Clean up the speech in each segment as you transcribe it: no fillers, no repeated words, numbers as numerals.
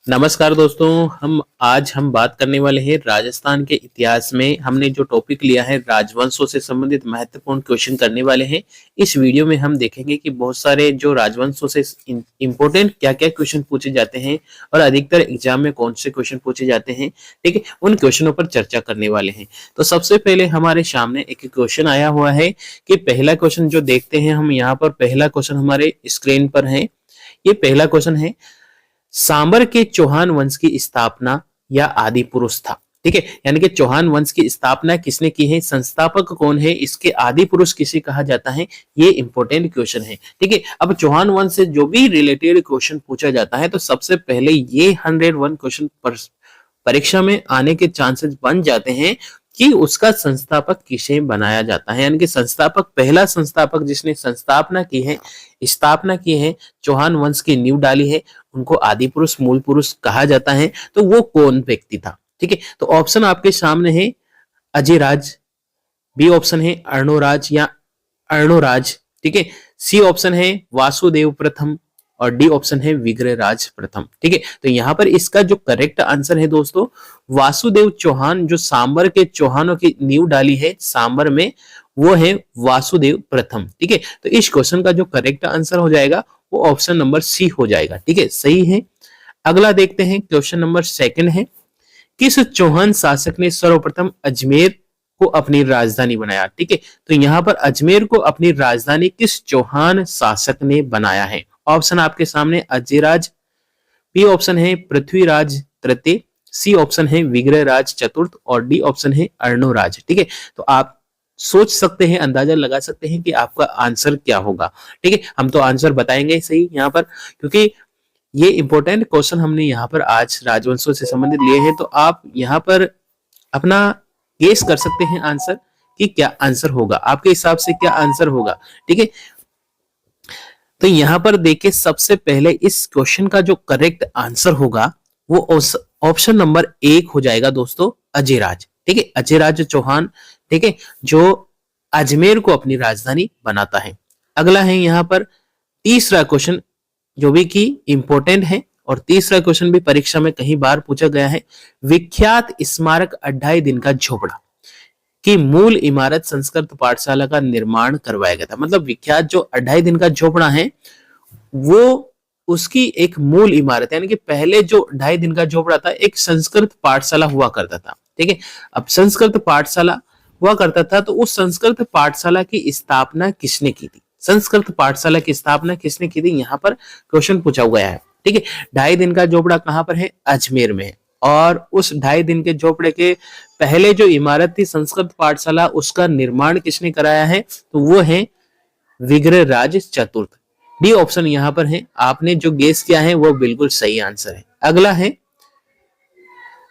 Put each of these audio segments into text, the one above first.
नमस्कार दोस्तों। हम बात करने वाले हैं राजस्थान के इतिहास में। हमने जो टॉपिक लिया है राजवंशों से संबंधित महत्वपूर्ण क्वेश्चन करने वाले हैं। इस वीडियो में हम देखेंगे कि बहुत सारे जो राजवंशों से इंपॉर्टेंट क्या क्या क्वेश्चन पूछे जाते हैं और अधिकतर एग्जाम में कौन से क्वेश्चन पूछे जाते हैं, ठीक है, उन क्वेश्चनों पर चर्चा करने वाले हैं। तो सबसे पहले हमारे सामने एक क्वेश्चन आया हुआ है कि पहला क्वेश्चन जो देखते हैं हम यहाँ पर, पहला क्वेश्चन हमारे स्क्रीन पर है। ये पहला क्वेश्चन है, सांबर के चौहान वंश की स्थापना या आदि पुरुष था। ठीक है, यानी कि चौहान वंश की स्थापना किसने की है, संस्थापक कौन है, इसके आदि पुरुष किसे कहा जाता है, ये इंपॉर्टेंट क्वेश्चन है। ठीक है, अब चौहान वंश से जो भी रिलेटेड क्वेश्चन पूछा जाता है तो सबसे पहले ये 101 क्वेश्चन परीक्षा में आने के चांसेस बन जाते हैं कि उसका संस्थापक किसे बनाया जाता है, यानी कि संस्थापक, पहला संस्थापक जिसने स्थापना की है, चौहान वंश की नींव डाली है, उनको आदि पुरुष, मूल पुरुष कहा जाता है। तो वो कौन व्यक्ति था? ठीक है, तो ऑप्शन आपके सामने है अजयराज, बी ऑप्शन है अर्णोराज या अर्णोराज, ठीक है, सी ऑप्शन है वासुदेव प्रथम और डी ऑप्शन है विग्रहराज प्रथम। ठीक है, तो यहां पर इसका जो करेक्ट आंसर है दोस्तों, वासुदेव चौहान, जो सांबर के चौहानों की नींव डाली है सांबर में, वो है वासुदेव प्रथम। ठीक है, तो इस क्वेश्चन का जो करेक्ट आंसर हो जाएगा वो ऑप्शन नंबर सी हो जाएगा। ठीक है, सही है। अगला देखते हैं, क्वेश्चन नंबर सेकंड है, किस चौहान शासक ने सर्वप्रथम अजमेर को अपनी राजधानी बनाया? ठीक है, तो यहां पर अजमेर को अपनी राजधानी किस चौहान शासक ने बनाया है? ऑप्शन आपके सामने अजयराज, बी ऑप्शन है पृथ्वीराज तृतीय, सी ऑप्शन है विग्रहराज चतुर्थ और डी ऑप्शन है अर्णोराज। ठीक है, तो आप सोच सकते हैं, अंदाजा लगा सकते हैं कि आपका आंसर क्या होगा। ठीक है, हम तो आंसर बताएंगे सही यहाँ पर, क्योंकि ये इंपॉर्टेंट क्वेश्चन हमने यहाँ पर आज राजवंशों से संबंधित लिए हैं। तो आप यहाँ पर अपना गेस कर सकते हैं आंसर कि क्या आंसर होगा, आपके हिसाब से क्या आंसर होगा। ठीक है, तो यहां पर देखिए, सबसे पहले इस क्वेश्चन का जो करेक्ट आंसर होगा वो ऑप्शन नंबर 1 हो जाएगा दोस्तों, अजयराज। ठीक है, अजयराज चौहान, ठीक है, जो अजमेर को अपनी राजधानी बनाता है। अगला है यहां पर तीसरा क्वेश्चन, जो भी की इंपॉर्टेंट है और तीसरा क्वेश्चन भी परीक्षा में कई बार पूछा गया है। विख्यात स्मारक 28 दिन का झोपड़ा की मूल इमारत संस्कृत पाठशाला का निर्माण करवाया गया था। मतलब विख्यात जो 28 दिन का झोपड़ा है वो उसकी एक मूल इमारत, यानी कि पहले जो 28 दिन का झोपड़ा था एक संस्कृत पाठशाला हुआ करता था। ठीक है, अब संस्कृत पाठशाला हुआ करता था तो उस संस्कृत पाठशाला की स्थापना किसने की थी? संस्कृत पाठशाला की स्थापना किसने की थी, यहाँ पर क्वेश्चन पूछा गया है। ठीक है, 2.5 दिन का झोपड़ा कहां पर है? अजमेर में है। और उस 2.5 दिन के झोपड़े के पहले जो इमारत थी संस्कृत पाठशाला, उसका निर्माण किसने कराया है? तो वो है विग्रहराज चतुर्थ। डी ऑप्शन यहां पर है। आपने जो गेस किया है वो बिल्कुल सही आंसर है। अगला है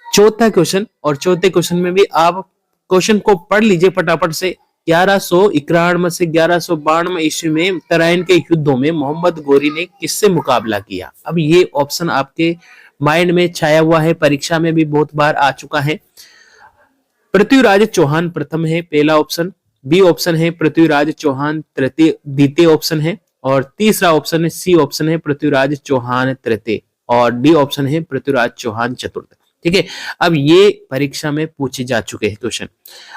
चौथा क्वेश्चन, और चौथे क्वेश्चन में भी आप क्वेश्चन को पढ़ लीजिए फटाफट से। 1191 से 1192 ईस्वी में तराइन के युद्धों में मोहम्मद गोरी ने किससे मुकाबला किया? अब ये ऑप्शन आपके माइंड में छाया हुआ है, परीक्षा में भी बहुत बार आ चुका है। पृथ्वीराज चौहान प्रथम है पहला ऑप्शन, बी ऑप्शन है पृथ्वीराज चौहान तृतीय द्वितीय ऑप्शन है, और तीसरा ऑप्शन है सी ऑप्शन है पृथ्वीराज चौहान तृतीय, और डी ऑप्शन है पृथ्वीराज चौहान चतुर्थ। ठीक है, अब ये परीक्षा में पूछे जा चुके हैं क्वेश्चन,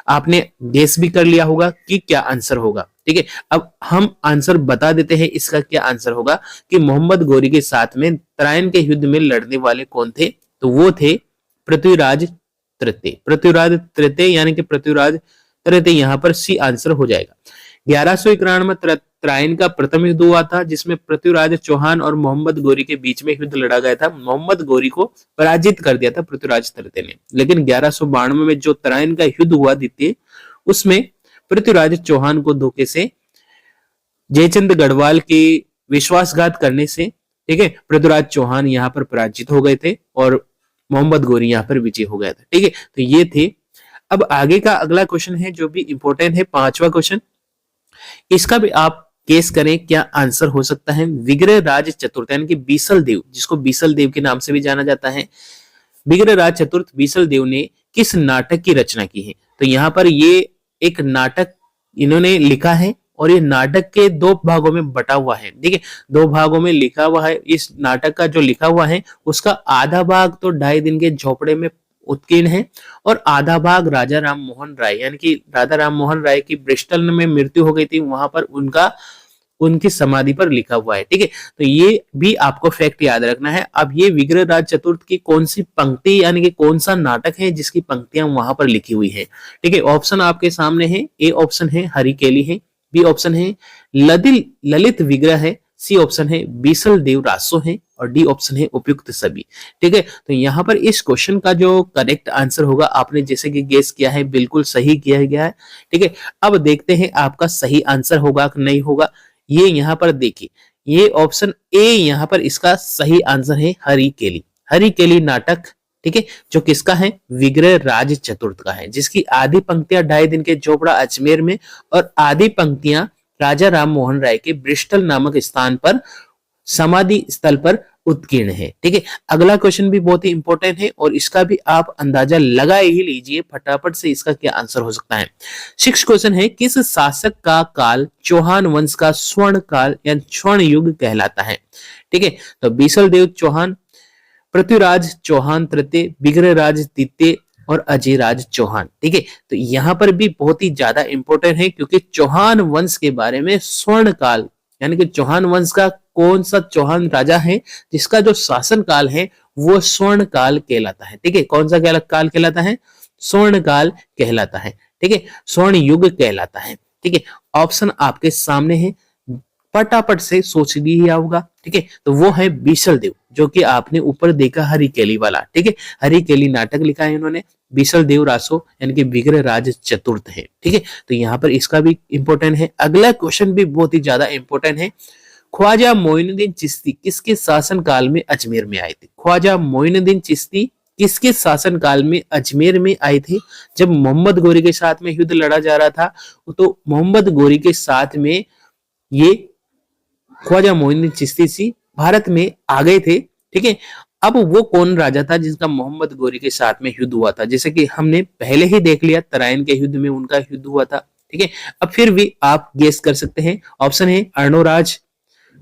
आपने गेस भी कर लिया होगा कि क्या आंसर होगा। ठीक है, अब हम आंसर बता देते हैं इसका क्या आंसर होगा कि मोहम्मद गोरी के साथ में तराइन के युद्ध में लड़ने वाले कौन थे? तो वो थे पृथ्वीराज तृतीय। पृथ्वीराज तृतीय यानी कि पृथ्वीराज तृतीय, यहां पर सी आंसर हो जाएगा। 1191 में तराइन का प्रथम युद्ध हुआ था जिसमें पृथ्वीराज चौहान और मोहम्मद गोरी के बीच में युद्ध लड़ा गया था। मोहम्मद गोरी को पराजित कर दिया था पृथ्वीराज तृतीय ने। लेकिन 1192 में जो तराइन का युद्ध हुआ द्वितीय, उसमें पृथ्वीराज चौहान को धोखे से जयचंद गढ़वाल की विश्वासघात करने से, ठीक है, पृथ्वीराज चौहान यहाँ पर पराजित हो गए थे और मोहम्मद गोरी यहाँ पर विजय हो गया था। ठीक है, तो ये थे। अब आगे का अगला क्वेश्चन है जो भी इंपॉर्टेंट है, पांचवा क्वेश्चन, इसका भी आप गेस करें क्या आंसर हो सकता है। विग्रहराज चतुर्थ यानी कि बीसल देव, जिसको बीसल देव के नाम से भी जाना जाता है, विग्रहराज चतुर्थ बीसल देव ने किस नाटक की रचना की है? तो यहाँ पर ये एक नाटक इन्होंने लिखा है और ये नाटक के दो भागों में बटा हुआ है। ठीक है, दो भागों में लिखा हुआ है। इस नाटक का जो लिखा हुआ है उसका आधा भाग तो 2.5 दिन के झोपड़े में उत्कीर्ण है और आधा भाग राजा राम मोहन राय यानी कि राजा राम मोहन राय की ब्रिस्टल में मृत्यु हो गई थी, वहां पर उनकी समाधि पर लिखा हुआ है। ठीक है, तो ये भी आपको फैक्ट याद रखना है। अब ये विग्रहराज चतुर्थ की कौन सी पंक्ति यानी कि कौन सा नाटक है जिसकी पंक्तियां वहां पर लिखी हुई है। ठीक है, ऑप्शन आपके सामने है। ए ऑप्शन है हरिकेली है, बी ऑप्शन है ललित विग्रह है, सी ऑप्शन है बीसल देव रासो है और डी ऑप्शन है उपयुक्त सभी। ठीक है, तो यहाँ पर इस क्वेश्चन का जो करेक्ट आंसर होगा, आपने जैसे कि गेस किया है बिल्कुल सही किया गया है। ठीक है, अब देखते हैं आपका सही आंसर होगा कि नहीं होगा। ये यहाँ पर देखिए, ये ऑप्शन ए यहाँ पर इसका सही आंसर है हरिकेली। हरिकेली नाटक, ठीक है, जो किसका है, विग्रह राज चतुर्थ का है, जिसकी आधी पंक्तियां 2.5 दिन के चोपड़ा अजमेर में और आधी पंक्तियां राजा राम मोहन राय के ब्रिस्टल नामक स्थान पर समाधि स्थल पर उत्कीर्ण है। ठीक है, अगला क्वेश्चन भी बहुत ही इंपॉर्टेंट है और इसका भी आप अंदाजा लगा ही लीजिए फटाफट से इसका क्या आंसर हो सकता है। 6 क्वेश्चन है, किस शासक का काल चौहान वंश का स्वर्ण काल या स्वर्ण युग कहलाता है। ठीक है, तो बीसल देव चौहान, पृथ्वीराज चौहान तृतीय, विग्रहराज द्वितीय और अजयराज चौहान। ठीक है, तो यहाँ पर भी बहुत ही ज्यादा इंपॉर्टेंट है क्योंकि चौहान वंश के बारे में स्वर्ण काल यानी कि चौहान वंश का कौन सा चौहान राजा है जिसका जो शासन काल है वो स्वर्ण काल कहलाता है। ठीक है, कौन सा काल कहलाता है, स्वर्ण काल कहलाता है। ठीक है, स्वर्ण युग कहलाता है। ठीक है, ऑप्शन आपके सामने है, फटाफट से सोच लिया होगा। ठीक है, तो वो है बीसल देव, जो कि आपने ऊपर देखा हरिकेली वाला। ठीक है, हरिकेली नाटक लिखा है इन्होंने। बीसल देव रासो यानी कि विग्रह राज चतुर्थ है। ठीक है, तो यहाँ पर इसका भी इंपॉर्टेंट है। अगला क्वेश्चन भी बहुत ही ज्यादा इंपॉर्टेंट है, ख्वाजा मोइनुद्दीन चिश्ती किसके शासन काल में अजमेर में आए थे। ख्वाजा मोइनुद्दीन चिश्ती किसके शासन काल में अजमेर में आए थे। जब मोहम्मद गोरी के साथ में युद्ध लड़ा जा रहा था तो मोहम्मद गोरी के साथ में ये ख्वाजा मोइनुद्दीन चिश्ती सी भारत में आ गए थे। ठीक है, अब वो कौन राजा था जिसका मोहम्मद गोरी के साथ में युद्ध हुआ था, जैसे कि हमने पहले ही देख लिया तराइन के युद्ध में उनका युद्ध हुआ था। ठीक है, अब फिर भी आप गेस कर सकते हैं। ऑप्शन है अर्णोराज,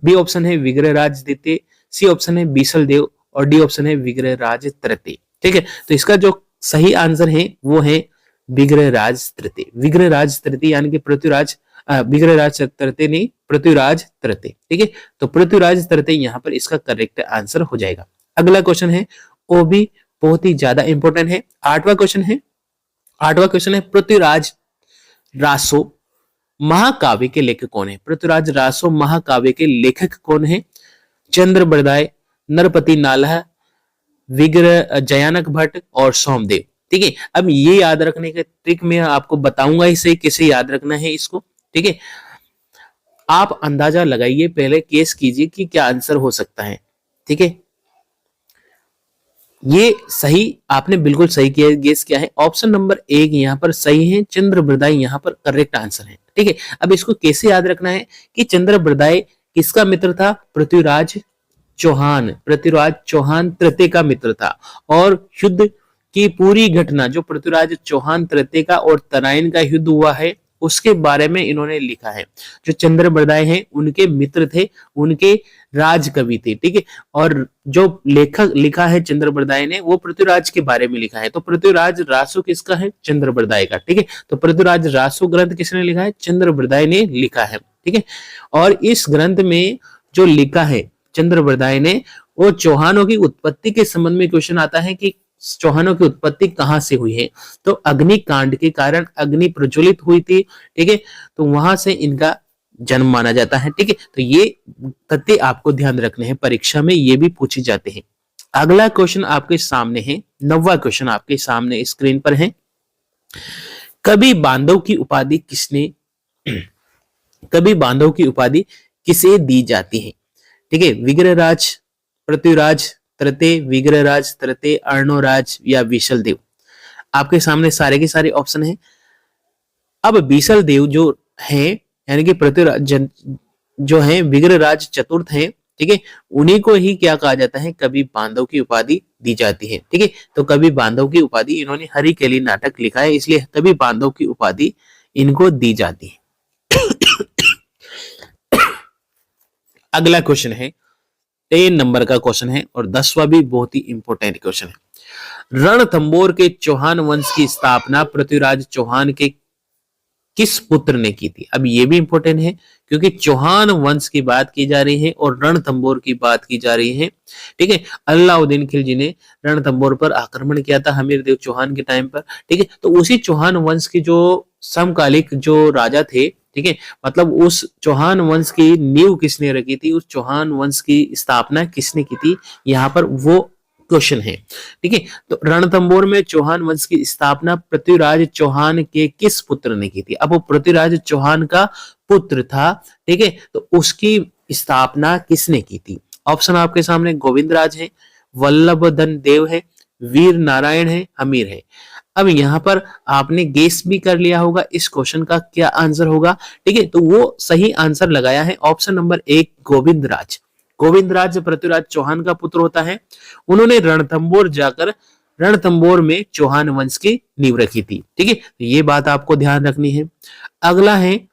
बी ऑप्शन है विग्रहराज द्वितीय, सी ऑप्शन है बीसल देव और डी ऑप्शन है विग्रहराज तृतीय। ठीक है, तो इसका जो सही आंसर है वो है विग्रहराज तृतीय। विग्रहराज तृतीय यानी कि पृथ्वीराज, विग्रहराज तृतीय नहीं, पृथ्वीराज तृतीय। ठीक है, तो पृथ्वीराज तृतीय यहाँ पर इसका करेक्ट आंसर हो जाएगा। अगला क्वेश्चन है वो भी बहुत ही ज्यादा इंपॉर्टेंट है। 8वां क्वेश्चन है पृथ्वीराज रासो महाकाव्य के लेखक कौन है। पृथ्वीराज रासो महाकाव्य के लेखक कौन है। चंद्र बरदाई, नरपति नालह, विग्रह जयानक भट्ट और सोमदेव। ठीक है, अब ये याद रखने के ट्रिक मैं आपको बताऊंगा इसे कैसे याद रखना है इसको। ठीक है, आप अंदाजा लगाइए, पहले केस कीजिए कि क्या आंसर हो सकता है। ठीक है, ये सही आपने बिल्कुल सही किया, गेस किया है। ऑप्शन नंबर 1 यहाँ पर सही है, चंद्र बरदाई यहाँ पर करेक्ट आंसर है। ठीक है, अब इसको कैसे याद रखना है कि चंद्र बरदाई किसका मित्र था, पृथ्वीराज चौहान तृतीय का मित्र था और युद्ध की पूरी घटना जो पृथ्वीराज चौहान तृतीय का और तराइन का युद्ध हुआ है उसके बारे में इन्होंने लिखा है। जो चंद्र बरदाई हैं उनके मित्र थे, उनके राज कवि थे। ठीक है, और जो लेखक लिखा है चंद्र बरदाई ने वो पृथ्वीराज के बारे में लिखा है। तो पृथ्वीराज रासो किसका है, चंद्र बरदाई का। ठीक है, तो पृथ्वीराज रासो ग्रंथ किसने लिखा है, चंद्र बरदाई ने लिखा है। ठीक है, और इस ग्रंथ में जो लिखा है चंद्र बरदाई ने वो चौहानों की उत्पत्ति के संबंध में क्वेश्चन आता है कि चौहानों की उत्पत्ति कहां से हुई है, तो अग्निकांड के कारण अग्नि प्रज्वलित हुई थी। ठीक है, तो वहां से इनका जन्म माना जाता है। ठीक है, तो ये तथ्य आपको ध्यान रखने हैं, परीक्षा में ये भी पूछे जाते हैं। अगला क्वेश्चन आपके सामने है, 9वां क्वेश्चन आपके सामने स्क्रीन पर है। कवि बांधव की उपाधि किसे दी जाती है। ठीक है, विग्रहराज, पृथ्वीराज तृतीय, विग्रहराज तृतीय, अर्णोराज या बीसल देव। आपके सामने सारे के सारे ऑप्शन हैं। अब बीसल देव जो है यानी कि पृथ्वीराज जो है विग्रहराज चतुर्थ है। ठीक है, उन्हीं को ही क्या कहा जाता है, कवि बांधव की उपाधि दी जाती है। ठीक है, तो कवि बांधव की उपाधि इन्होंने हरिकेली नाटक लिखा है इसलिए कवि बांधव की उपाधि इनको दी जाती है। अगला क्वेश्चन है 10 नंबर का क्वेश्चन है और 10वां भी बहुत ही इंपॉर्टेंट क्वेश्चन है। रणथंबोर के चौहान वंश की स्थापना पृथ्वीराज चौहान के किस पुत्र ने की थी? अब ये भी इंपॉर्टेंट है क्योंकि चौहान वंश की बात की जा रही है और रणथंबोर की बात की जा रही है। ठीक है, अलाउद्दीन खिलजी ने रणथंबोर पर आक्रमण किया था हमीर देव चौहान के टाइम पर। ठीक है, तो उसी चौहान वंश की जो समकालिक जो राजा थे, ठीक है, मतलब उस चौहान वंश की नींव किसने रखी थी, उस चौहान वंश की स्थापना किसने की थी, यहाँ पर वो क्वेश्चन है। ठीक है, तो रणथंबोर में चौहान वंश की स्थापना पृथ्वीराज चौहान के किस पुत्र ने की थी? अब वो पृथ्वीराज चौहान का पुत्र था। ठीक है, तो उसकी स्थापना किसने की थी? ऑप्शन आपके सामने गोविंदराज है, वल्लभधन देव है, वीर नारायण है, हमीर है। अब यहाँ पर आपने गेस भी कर लिया होगा इस क्वेश्चन का क्या आंसर होगा। ठीक है, तो वो सही आंसर लगाया है ऑप्शन नंबर 1 गोविंदराज। गोविंदराज पृथ्वीराज चौहान का पुत्र होता है। उन्होंने रणथंबोर जाकर रणथंबोर में चौहान वंश की नींव रखी थी। ठीक है, तो ये बात आपको ध्यान रखनी है। अगला है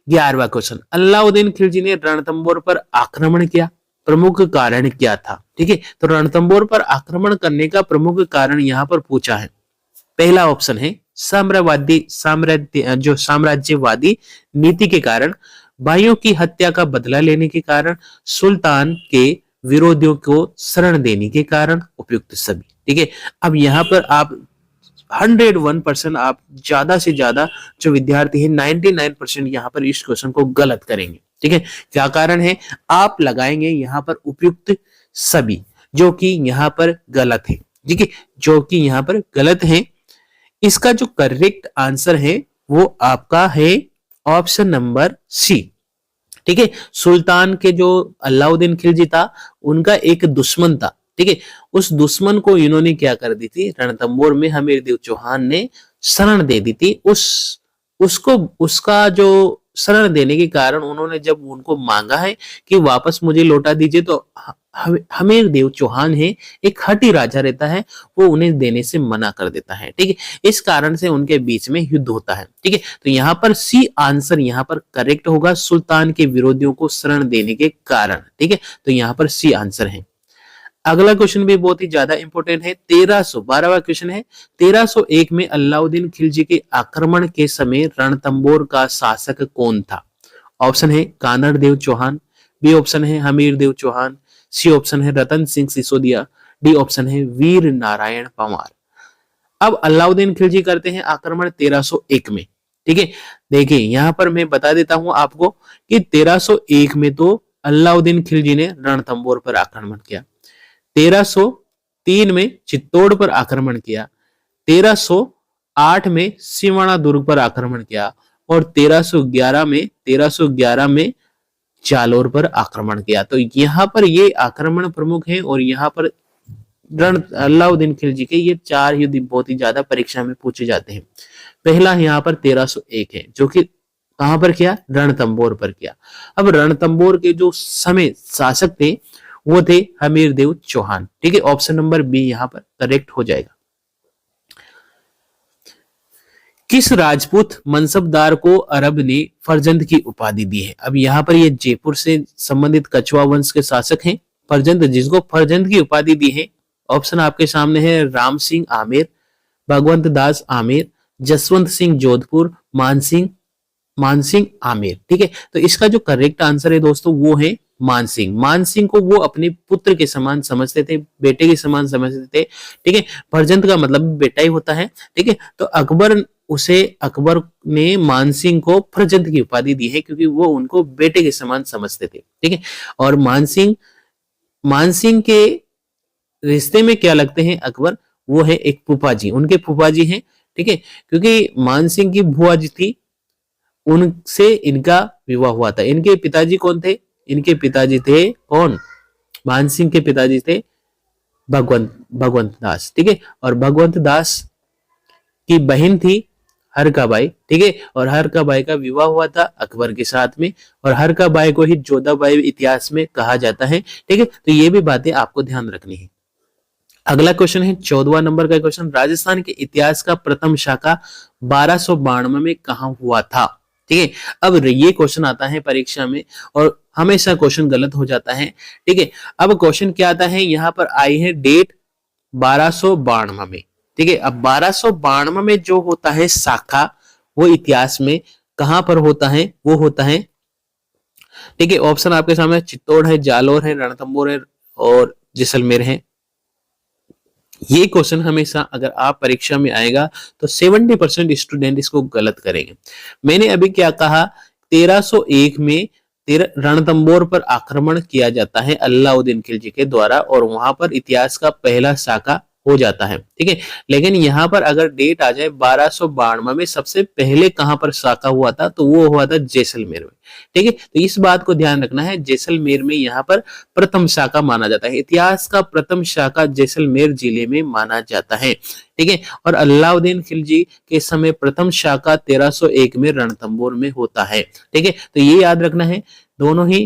11वां क्वेश्चन, अलाउद्दीन खिलजी ने रणथंबोर पर आक्रमण किया, प्रमुख कारण क्या था? ठीक है, तो रणथंबोर पर आक्रमण करने का प्रमुख कारण यहाँ पर पूछा है। पहला ऑप्शन है साम्राज्यवादी नीति के कारण, भाइयों की हत्या का बदला लेने के कारण, सुल्तान के विरोधियों को शरण देने के कारण, उपयुक्त सभी। ठीक है, अब यहाँ पर आप 101% आप ज्यादा से ज्यादा जो विद्यार्थी है 99% यहाँ पर इस क्वेश्चन को गलत करेंगे। ठीक है, क्या कारण है? आप लगाएंगे यहाँ पर उपयुक्त सभी, जो कि यहाँ पर गलत है। ठीक है, जो कि यहाँ पर गलत है। इसका जो करेक्ट आंसर है वो आपका है ऑप्शन नंबर सी। ठीक है, सुल्तान के जो अलाउद्दीन खिलजी था उनका एक दुश्मन था। ठीक है, उस दुश्मन को इन्होंने क्या कर दी थी, रणथंबोर में हमीर देव चौहान ने शरण दे दी थी। उसका जो शरण देने के कारण उन्होंने जब उनको मांगा है कि वापस मुझे लौटा दीजिए, तो हमीर देव चौहान है, एक हठी राजा रहता है, वो उन्हें देने से मना कर देता है। ठीक है, इस कारण से उनके बीच में युद्ध होता है। ठीक है, तो यहाँ पर सी आंसर यहाँ पर करेक्ट होगा, सुल्तान के विरोधियों को शरण देने के कारण। ठीक है, तो यहाँ पर सी आंसर है। अगला क्वेश्चन भी बहुत ही ज्यादा इंपॉर्टेंट है, 1312वां क्वेश्चन है। 1301 में अलाउद्दीन खिलजी के आक्रमण के समय रणथंबोर का शासक कौन था? ऑप्शन है कानड़ देव चौहान, बी ऑप्शन है हमीर देव चौहान, सी ऑप्शन है रतन सिंह सिसोदिया, डी ऑप्शन है वीर नारायण पंवार। अब अलाउद्दीन खिलजी करते हैं आक्रमण 1301 में। ठीक है, देखिए यहां पर मैं बता देता हूं आपको कि 1301 में तो अलाउद्दीन खिलजी ने रणथंबोर पर आक्रमण किया, 1303 में चित्तौड़ पर आक्रमण किया, 1308 में सिवाना दुर्ग पर आक्रमण किया और 1311 में जालोर पर आक्रमण किया। तो यहाँ पर ये आक्रमण प्रमुख है और यहाँ पर अलाउद्दीन खिलजी के ये 4 युद्ध बहुत ही ज्यादा परीक्षा में पूछे जाते हैं। पहला यहाँ पर 1301 है जो कि कहां पर किया, रणथंबोर पर किया। अब रणथंबोर के जो समय शासक थे वो थे हमीर देव चौहान। ठीक है, ऑप्शन नंबर बी यहाँ पर करेक्ट हो जाएगा। किस राजपूत मनसबदार को अरब ने फरजंद की उपाधि दी है? अब यहाँ पर ये जयपुर से संबंधित कछवा वंश के शासक हैं फरजंद, जिसको फरजंद की उपाधि दी है। ऑप्शन आपके सामने है राम सिंह आमेर, भगवंत दास आमेर, जसवंत सिंह जोधपुर, मानसिंह आमेर। ठीक है, तो इसका जो करेक्ट आंसर है दोस्तों वो है मानसिंह। मानसिंह को वो अपने पुत्र के समान समझते थे, बेटे के समान समझते थे। ठीक है, फरजंद का मतलब बेटा ही होता है। ठीक है, तो अकबर ने मानसिंह को फरजंद की उपाधि दी है क्योंकि वो उनको बेटे के समान समझते थे। ठीक है, और मानसिंह के रिश्ते में क्या लगते हैं अकबर, वो है एक फूफा जी, उनके फूफा जी हैं। ठीक है, क्योंकि मानसिंह की बुआ जी थी, उनसे इनका विवाह हुआ था। इनके पिताजी कौन थे? इनके पिताजी थे कौन? मानसिंह के पिताजी थे भगवंत दास। ठीक है, और भगवंत दास की बहन थी हरकाबाई। ठीक है, और हरकाबाई का विवाह हुआ था अकबर के साथ में, और हरकाबाई को ही जोधाबाई इतिहास में कहा जाता है। ठीक है, तो ये भी बातें आपको ध्यान रखनी है। अगला क्वेश्चन है 14वां नंबर का क्वेश्चन, राजस्थान के इतिहास का प्रथम शाखा 1292 में कहां हुआ था? ठीक है, अब ये क्वेश्चन आता है परीक्षा में और हमेशा क्वेश्चन गलत हो जाता है। ठीक है, अब क्वेश्चन क्या आता है, यहाँ पर आई है डेट 1292 में। ठीक है, अब 1292 में जो होता है शाखा, वो इतिहास में कहां पर होता है, वो होता है, ठीक है, ऑप्शन आपके सामने चित्तौड़ है, जालोर है, रणथंभौर है और जैसलमेर है। ये क्वेश्चन हमेशा अगर आप परीक्षा में आएगा तो 70% स्टूडेंट इसको गलत करेंगे। मैंने अभी क्या कहा, 1301 में रणथंभौर पर आक्रमण किया जाता है अलाउद्दीन खिलजी के द्वारा और वहां पर इतिहास का पहला साका हो जाता है। ठीक है, लेकिन यहाँ पर अगर डेट आ जाए 1292 में सबसे पहले कहां पर साका हुआ था, तो वो हुआ था जैसलमेर में। ठीक है, तो इस बात को ध्यान रखना है, जैसलमेर में यहाँ पर प्रथम शाखा माना जाता है, इतिहास का प्रथम शाखा जैसलमेर जिले में माना जाता है। ठीक है, और अलाउद्दीन खिलजी के समय प्रथम शाखा 1301 में रणथंभौर में होता है। ठीक है, तो ये याद रखना है, दोनों ही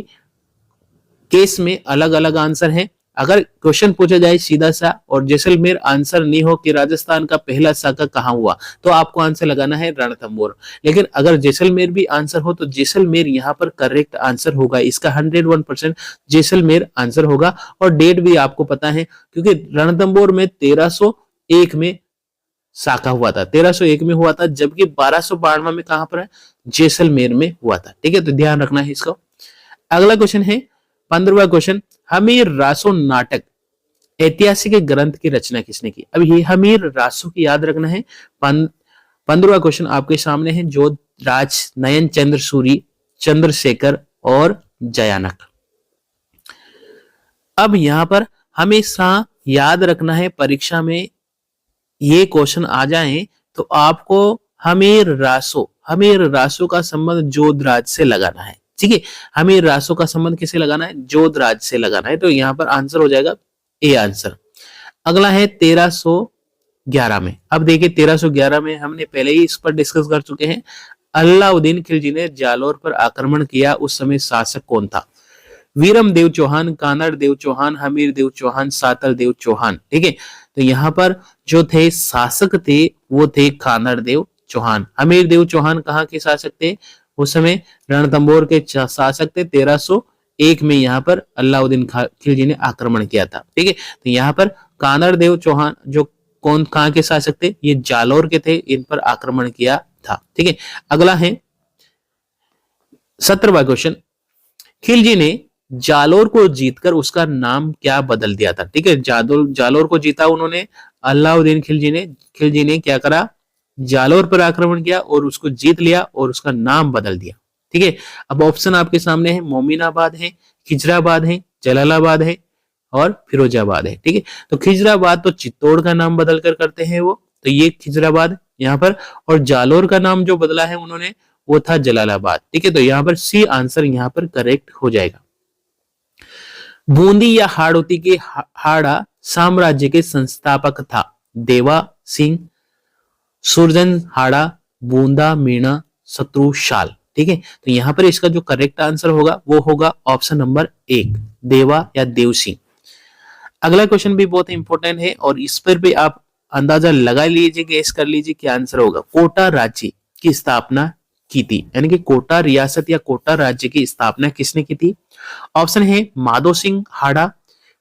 केस में अलग अलग आंसर है। अगर क्वेश्चन पूछा जाए सीधा सा और जैसलमेर आंसर नहीं हो कि राजस्थान का पहला साका कहां हुआ, तो आपको आंसर लगाना है रणथंभौर। लेकिन अगर जैसलमेर भी आंसर हो तो जैसलमेर यहाँ पर करेक्ट आंसर होगा, इसका 101% जैसलमेर आंसर होगा। और डेट भी आपको पता है क्योंकि रणथंभौर में 1301 में साका हुआ था, 1301 में हुआ था, जबकि 1292 में कहां पर है, जैसलमेर में हुआ था। ठीक है, तो ध्यान रखना है इसको। अगला क्वेश्चन है 15वां क्वेश्चन, हमीर रासो नाटक ऐतिहासिक ग्रंथ की रचना किसने की। अब ये हमीर रासो की याद रखना है। 15वां क्वेश्चन आपके सामने है, जोधराज, नयन चंद्र सूरी, चंद्रशेखर और जयानक। अब यहां पर हमेशा याद रखना है, परीक्षा में ये क्वेश्चन आ जाए तो आपको हमीर रासो का संबंध जोधराज से लगाना है। ठीक है, हमीर रासो का संबंध किसे लगाना है, जोधराज से लगाना है। तो यहाँ पर आंसर हो जाएगा ए आंसर। अगला है 1311 में। अब देखिए 1311 में हमने पहले ही इस पर डिस्कस कर चुके हैं, अलाउद्दीन खिलजी ने जालोर पर आक्रमण किया, उस समय शासक कौन था, वीरम देव चौहान, कानड़ देव चौहान, हमीर देव चौहान, सातल देव चौहान। ठीक है, तो यहाँ पर जो थे शासक थे वो थे कानड़ देव चौहान। हमीर देव चौहान कहाँ के शासक थे, उस समय रणथंभौर के शासक थे। 1301 में यहाँ पर अलाउद्दीन खिलजी ने आक्रमण किया था। ठीक है, तो यहाँ पर कानड़ देव चौहान जो कौन कहाँ के शासक थे, ये जालोर के थे, इन पर आक्रमण किया था। ठीक है, अगला है 17वां क्वेश्चन, खिलजी ने जालोर को जीतकर उसका नाम क्या बदल दिया था। ठीक है, जालोर को जीता उन्होंने, अलाउद्दीन खिलजी ने क्या करा, जालोर पर आक्रमण किया और उसको जीत लिया और उसका नाम बदल दिया। ठीक है, अब ऑप्शन आपके सामने है, मोमिनाबाद है, खिजराबाद है, जलालाबाद है और फिरोजाबाद है। ठीक है, तो खिजराबाद तो चित्तौड़ का नाम बदल कर करते हैं वो, तो ये खिजराबाद यहाँ पर, और जालोर का नाम जो बदला है उन्होंने वो था जलालाबाद। ठीक है, तो यहाँ पर सी आंसर यहाँ पर करेक्ट हो जाएगा। बूंदी या हाड़ौती के हाड़ा साम्राज्य के संस्थापक था, देवा सिंह, सुरजन हाड़ा, बूंदा, मीणा, शत्रुशाल। ठीक है, तो यहाँ पर इसका जो करेक्ट आंसर होगा वो होगा ऑप्शन नंबर 1, देवा या देवसिंह। अगला क्वेश्चन भी बहुत इंपॉर्टेंट है और इस पर भी आप अंदाजा लगा लीजिए, गेस कर लीजिए क्या आंसर होगा। कोटा राज्य की स्थापना की थी, यानी कि कोटा रियासत या कोटा राज्य की स्थापना किसने की थी। ऑप्शन है माधो सिंह हाड़ा,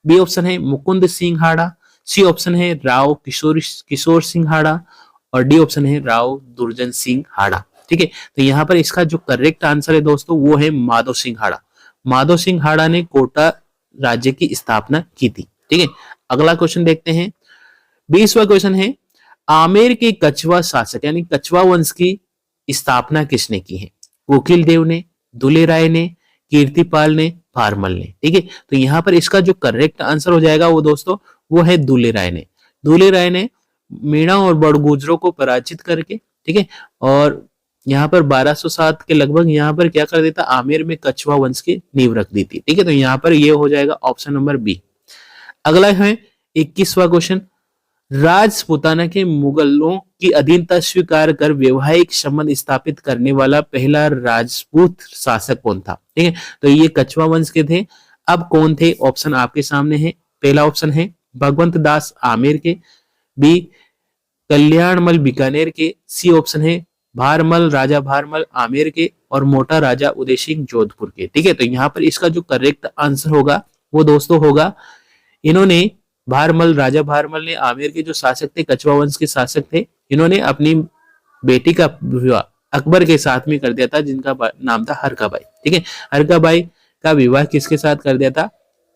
बी ऑप्शन है मुकुंद सिंह हाड़ा, सी ऑप्शन है राव किशोर सिंह हाड़ा और डी ऑप्शन है राव दुर्जन सिंह हाड़ा। ठीक है, तो यहाँ पर इसका जो करेक्ट आंसर है दोस्तों वो है माधो सिंह हाड़ा। माधो सिंह हाड़ा ने कोटा राज्य की स्थापना की थी। ठीक है, अगला क्वेश्चन देखते हैं। 20वां क्वेश्चन है, आमेर के कछवा शासक यानी कछवा वंश की स्थापना किसने की है। वकील देव ने, दुले राय ने, कीर्तिपाल ने, भारमल ने। ठीक है, तो यहाँ पर इसका जो करेक्ट आंसर हो जाएगा वो दोस्तों वो है दुले राय ने। दुले राय ने मीणा और बड़गुजरों को पराजित करके, ठीक है, और यहाँ पर 1207 के लगभग यहाँ पर क्या कर देता, आमेर में कछवा वंश की नींव रख दी थी। ठीक है, तो यहाँ पर ये हो जाएगा ऑप्शन नंबर बी। अगला है 21वां क्वेश्चन, राजपूताना के मुगलों की अधीनता स्वीकार कर वैवाहिक संबंध स्थापित करने वाला पहला राजपूत शासक कौन था। ठीक है, तो ये कछवा वंश के थे। अब कौन थे, ऑप्शन आपके सामने है। पहला ऑप्शन है भगवंत दास आमेर के, बी कल्याणमल बीकानेर के, सी ऑप्शन है भारमल राजा भारमल आमेर के और मोटा राजा उदय सिंह जोधपुर के। ठीक है, तो यहाँ पर इसका जो करेक्ट आंसर होगा वो दोस्तों होगा, इन्होंने भारमल, राजा भारमल ने आमेर के जो शासक थे, कछवा वंश के शासक थे, इन्होंने अपनी बेटी का विवाह अकबर के साथ में कर दिया था, जिनका नाम था हरकाबाई। ठीक है, हरकाबाई का विवाह किसके साथ कर दिया था?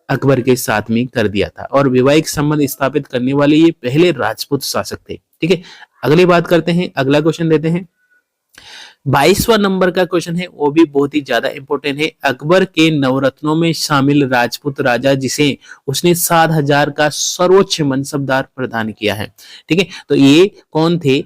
अकबर के साथ में कर दिया था, और वैवाहिक संबंध स्थापित करने वाले ये पहले राजपूत शासक थे। ठीक है, अगली बात करते हैं, अगला क्वेश्चन देते हैं। 22वां नंबर का क्वेश्चन है, वो भी बहुत ही ज्यादा इंपॉर्टेंट है। अकबर के नवरत्नों में शामिल राजपूत राजा जिसे उसने 7,000 का सर्वोच्च मनसबदार प्रदान किया है। ठीक है, तो ये कौन थे?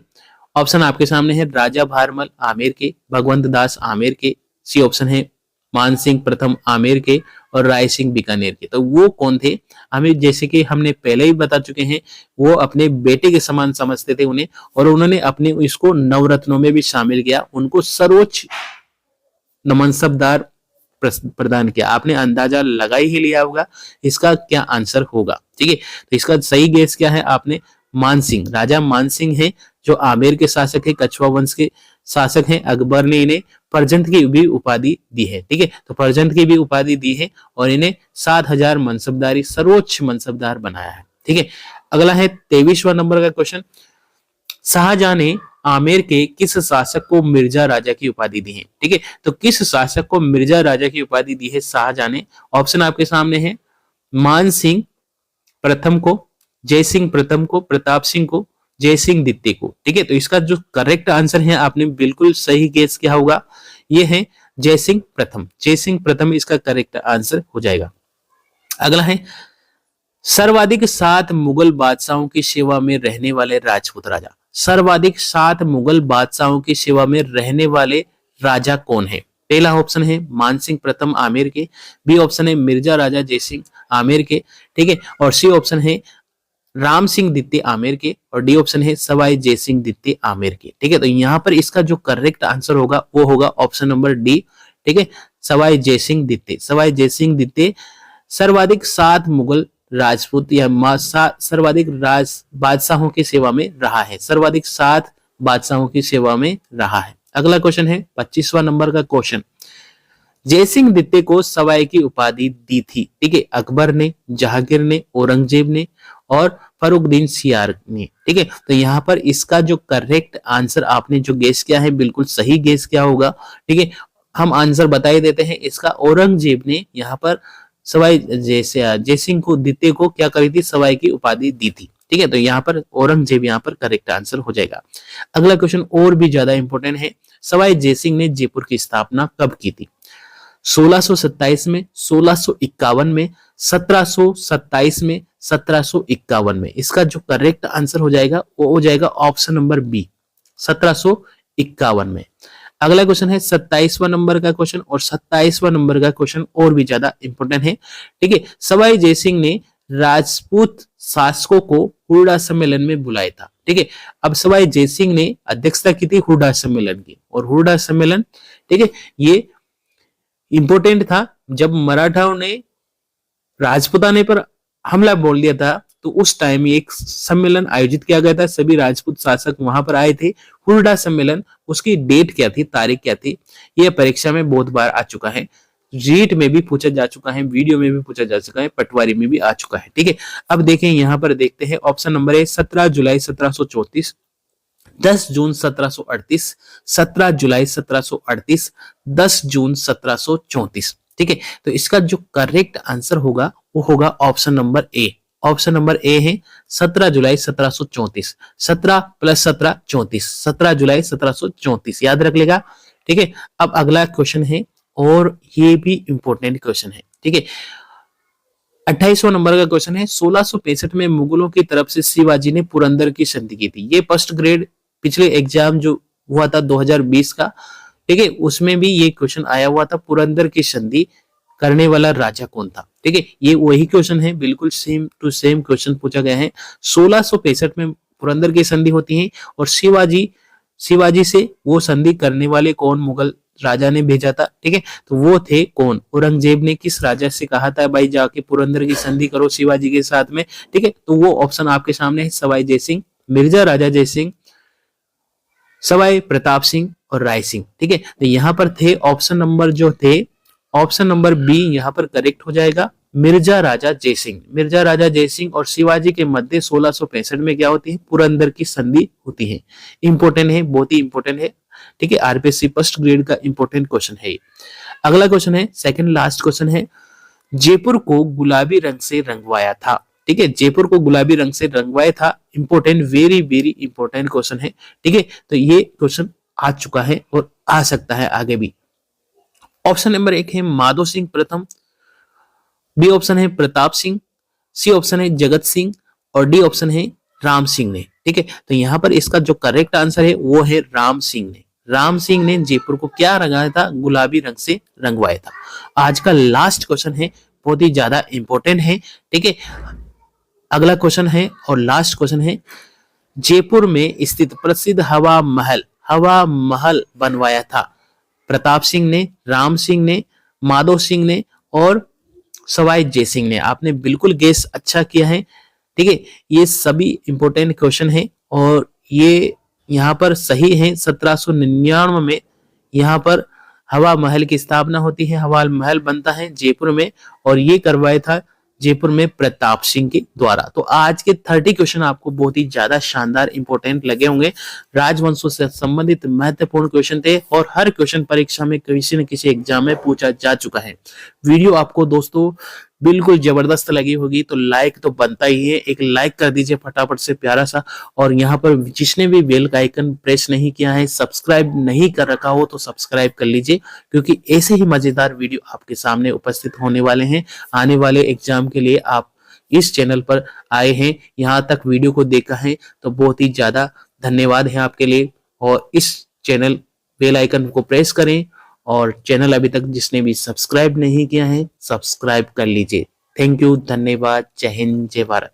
ऑप्शन आपके सामने है, राजा भारमल आमेर के, भगवंत दास आमेर के, सी ऑप्शन है मान सिंह प्रथम आमेर के, और राय सिंह बीकानेर के। तो वो कौन थे? हमें जैसे कि हमने पहले ही बता चुके हैं, वो अपने बेटे के समान समझते थे उन्हें, और उन्होंने अपने इसको नवरत्नों में भी शामिल किया, उनको सर्वोच्च मनसबदार प्रदान किया। आपने अंदाजा लगा ही लिया होगा इसका क्या आंसर होगा। ठीक है, तो इसका सही गेस क्या है? आपने मानसिंह, राजा मानसिंह है जो आमेर के शासक है, कछवा वंश के शासक हैं। अकबर ने इन्हें परजंत की भी उपाधि दी है। ठीक है, तो परजंत की भी उपाधि दी है और इन्हें 7,000 मनसबदारी सर्वोच्च मनसबदार बनाया है। ठीक है, अगला है 23वां नंबर का क्वेश्चन। शाहजहां ने आमेर के किस शासक को मिर्जा राजा की उपाधि दी है? ठीक है, तो किस शासक को मिर्जा राजा की उपाधि दी है शाहजहां ने? ऑप्शन आपके सामने है, मान सिंह प्रथम को, जय सिंह प्रथम को, प्रताप सिंह को, जय सिंह द्वितीय को। ठीक है, तो इसका जो करेक्ट आंसर है, आपने बिल्कुल सही गेस किया होगा, ये है जय सिंह प्रथम। जय सिंह प्रथम इसका करेक्ट आंसर हो जाएगा। अगला है, सर्वाधिक 7 मुगल बादशाहों की सेवा में रहने वाले राजपूत राजा। सर्वाधिक 7 मुगल बादशाहों की सेवा में रहने वाले राजा कौन है? पहला ऑप्शन है मानसिंह प्रथम आमेर के, बी ऑप्शन है मिर्जा राजा जयसिंह आमेर के। ठीक है, और सी ऑप्शन है राम सिंह द्वितीय आमेर के, और डी ऑप्शन है सवाई जयसिंह द्वितीय आमेर के। ठीक है, तो यहाँ पर इसका जो करेक्ट आंसर होगा वो होगा ऑप्शन नंबर डी। ठीक है, सवाई जयसिंह द्वितीय। सवाई जयसिंह द्वितीय सर्वाधिक 7 मुगल राजपूत या सर्वाधिक बादशाहों की सेवा में रहा है, सर्वाधिक 7 बादशाहों की सेवा में रहा है। अगला क्वेश्चन है 25वां नंबर का क्वेश्चन। जयसिंह द्वितीय को सवाई की उपाधि दी थी। ठीक है, अकबर ने, जहांगीर ने, औरंगजेब ने और फरुखदीन सियार ने। ठीक है, तो यहाँ पर इसका जो करेक्ट आंसर आपने जो गेस किया है बिल्कुल सही गेस किया होगा। ठीक है, हम आंसर बता ही देते हैं इसका। औरंगजेब ने यहाँ पर सवाई जयसिंह को द्वितीय को क्या करी थी? सवाई की उपाधि दी थी। ठीक है, तो यहाँ पर औरंगजेब यहाँ पर करेक्ट आंसर हो जाएगा। अगला क्वेश्चन और भी ज्यादा इंपॉर्टेंट है। सवाई जयसिंह ने जयपुर की स्थापना कब की थी? 1627 में, 1651 में, 1727 में, 1751 में। इसका जो करेक्ट आंसर हो जाएगा वो हो जाएगा ऑप्शन नंबर बी, 1751 में। अगला क्वेश्चन है 27वां नंबर का क्वेश्चन, और 27वां नंबर का क्वेश्चन और भी ज्यादा इंपॉर्टेंट है। ठीक है, सवाई जयसिंह ने राजपूत शासकों को हुरडा सम्मेलन में बुलाया था। ठीक है, अब सवाई जयसिंह ने अध्यक्षता की थी हुरडा सम्मेलन की, और हुरडा सम्मेलन, ठीक है, ये इंपॉर्टेंट था जब मराठाओं ने राजपूताने पर हमला बोल दिया था, तो उस टाइम एक सम्मेलन आयोजित किया गया था, सभी राजपूत शासक वहां पर आए थे। हुरडा सम्मेलन, उसकी डेट क्या थी, तारीख क्या थी? यह परीक्षा में बहुत बार आ चुका है, रीट में भी पूछा जा चुका है, वीडियो में भी पूछा जा चुका है, पटवारी में भी आ चुका है। ठीक है, अब देखें यहाँ पर देखते हैं। ऑप्शन नंबर है 17 जुलाई 1734, 10 जून 1738, 17 जुलाई 1738, 10 जून 1734। ठीक है, तो इसका जो करेक्ट आंसर होगा वो होगा option number A. Option number A है 17 जुलाई 1734। 17 + 17 34, 17 जुलाई 1734 याद रख लेगा। ठीक है, अब अगला क्वेश्चन है, और ये भी इंपॉर्टेंट क्वेश्चन है। ठीक है, 28वां नंबर का क्वेश्चन है। 1665 में मुगलों की तरफ से शिवाजी ने पुरंदर की संधि की थी। ये फर्स्ट ग्रेड पिछले एग्जाम जो हुआ था 2020 का, ठीक है, उसमें भी ये क्वेश्चन आया हुआ था, पुरंदर की संधि करने वाला राजा कौन था? ठीक है, ये वही क्वेश्चन है, बिल्कुल सेम टू सेम क्वेश्चन पूछा गया है। 1665 में पुरंदर की संधि होती है, और शिवाजी से वो संधि करने वाले कौन मुगल राजा ने भेजा था? ठीक है, तो वो थे कौन? औरंगजेब ने किस राजा से कहा था भाई जाके पुरंदर की संधि करो शिवाजी के साथ में? ठीक है, तो वो ऑप्शन आपके सामने है, सवाई जयसिंह, मिर्जा राजा जयसिंह, सवाई प्रताप सिंह, और रायसिंह। ठीक है, तो यहाँ पर थे ऑप्शन नंबर जो थे, ऑप्शन नंबर बी यहाँ पर करेक्ट हो जाएगा। मिर्जा राजा जयसिंह, मिर्जा राजा जयसिंह और शिवाजी के मध्य 1665 में क्या होती है, पुरंदर की संधि होती है। इंपॉर्टेंट है, बहुत ही इंपॉर्टेंट है। ठीक है, आरपीएससी फर्स्ट ग्रेड का इंपॉर्टेंट क्वेश्चन है ये। अगला क्वेश्चन है, सेकंड लास्ट क्वेश्चन है, जयपुर को गुलाबी रंग से रंगवाया था। ठीक है, जयपुर को गुलाबी रंग से रंगवाया था। Important, very very important question है। ठीक है, तो ये क्वेश्चन आ चुका है और आ सकता है आगे भी। ऑप्शन नंबर 1 है माधो सिंह प्रथम, बी ऑप्शन है प्रताप सिंह, सी ऑप्शन है जगत सिंह और डी ऑप्शन है राम सिंह ने। ठीक है, तो यहाँ पर इसका जो करेक्ट आंसर है वो है राम सिंह ने। राम सिंह ने जयपुर को क्या रंगाया था, गुलाबी रंग से रंगवाया था। आज का लास्ट क्वेश्चन है, बहुत ही ज्यादा इंपॉर्टेंट है। ठीक है, अगला क्वेश्चन है और लास्ट क्वेश्चन है, जयपुर में स्थित प्रसिद्ध हवा महल बनवाया था प्रताप सिंह ने, राम सिंह ने, माधो सिंह ने और सवाई जयसिंह ने। आपने बिल्कुल गेस अच्छा किया है। ठीक है, ये सभी इंपॉर्टेंट क्वेश्चन है और ये यहाँ पर सही है। 1799 में यहाँ पर हवा महल की स्थापना होती है, हवा महल बनता है जयपुर में और ये करवाया था जयपुर में प्रताप सिंह के द्वारा। तो आज के 30 क्वेश्चन आपको बहुत ही ज्यादा शानदार इंपॉर्टेंट लगे होंगे। राजवंशों से संबंधित महत्वपूर्ण क्वेश्चन थे और हर क्वेश्चन परीक्षा में किसी न किसी एग्जाम में पूछा जा चुका है। वीडियो आपको दोस्तों बिल्कुल जबरदस्त लगी होगी तो लाइक तो बनता ही है, एक लाइक कर दीजिए फटाफट से प्यारा सा। और यहाँ पर जिसने भी बेल का आइकन प्रेस नहीं किया है, सब्सक्राइब नहीं कर रखा हो तो सब्सक्राइब कर लीजिए, क्योंकि ऐसे ही मजेदार वीडियो आपके सामने उपस्थित होने वाले हैं। आने वाले एग्जाम के लिए आप इस चैनल पर आए हैं, यहाँ तक वीडियो को देखा है तो बहुत ही ज्यादा धन्यवाद है आपके लिए। और इस चैनल बेल आइकन को प्रेस करें और चैनल अभी तक जिसने भी सब्सक्राइब नहीं किया है सब्सक्राइब कर लीजिए। थैंक यू, धन्यवाद, जय हिंद, जय भारत।